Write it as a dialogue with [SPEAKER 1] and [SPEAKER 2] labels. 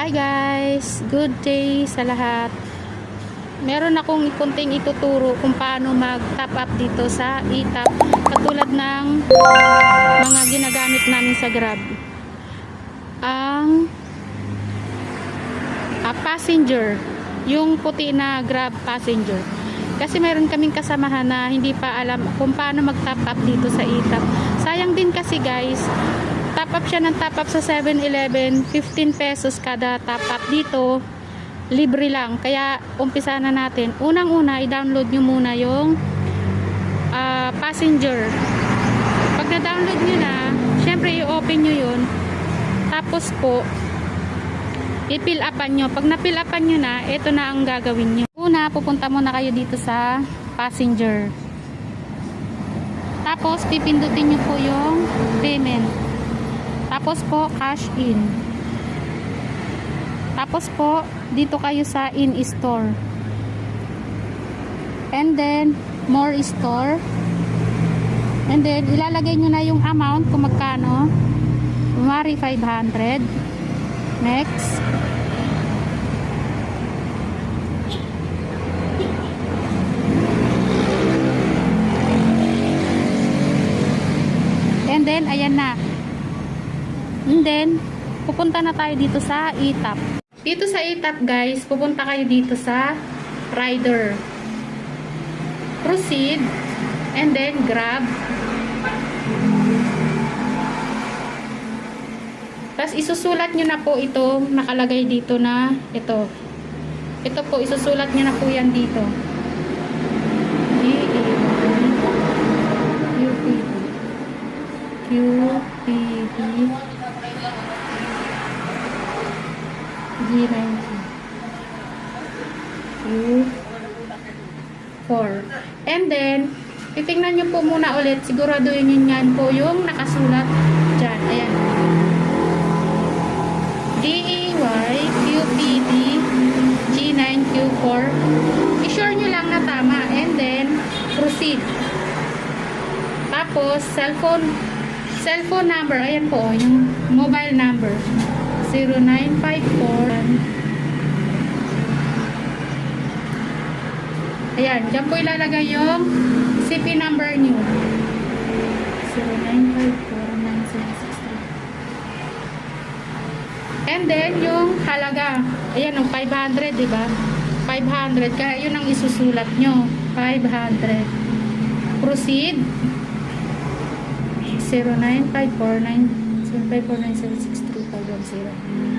[SPEAKER 1] Hi guys! Good day sa lahat. Meron akong ikunting ituturo kung paano mag-top up dito sa e-top katulad ng mga ginagamit namin sa Grab. Ang passenger, yung puti na Grab passenger. Kasi meron kaming kasamahan na hindi pa alam kung paano mag-top up dito sa e-top. Sayang din kasi guys, top up siya ng top up sa 7-Eleven, 15 pesos kada top up. Dito libre lang, kaya umpisa na natin. Unang-una, i-download nyo muna yung passenger. Pag na-download nyo na, syempre i-open nyo yun, tapos po i-fill upan nyo. Pag na-fill upan nyo na, ito na ang gagawin nyo. Una, pupunta muna kayo dito sa passenger, tapos pipindutin nyo po yung payment, tapos po cash in, tapos po dito kayo sa in-store, and then more store, and then ilalagay nyo na yung amount kung magkano. Kumari 500. Next, and then ayan na. And then pupunta na tayo dito sa e-top. Dito sa e-top guys, pupunta kayo dito sa rider, proceed, and then grab. Tapos isusulat nyo na po ito, nakalagay dito na ito. Ito po, isusulat nyo na po yan dito. QPD G90 Q4. And then titingnan nyo po muna ulit, siguraduhin nyo yan po yung nakasulat dyan. Ayan, DEY QPD G9Q4. I-sure nyo lang na tama, and then proceed. Tapos cellphone number, ayan po yung mobile number, 0954. Ayan, dyan po ilalagay yung CP number nyo, 09549763. And then yung halaga, ayan yung 500, diba? 500, kaya yun ang isusulat nyo, 500. Proceed. 09549763 510.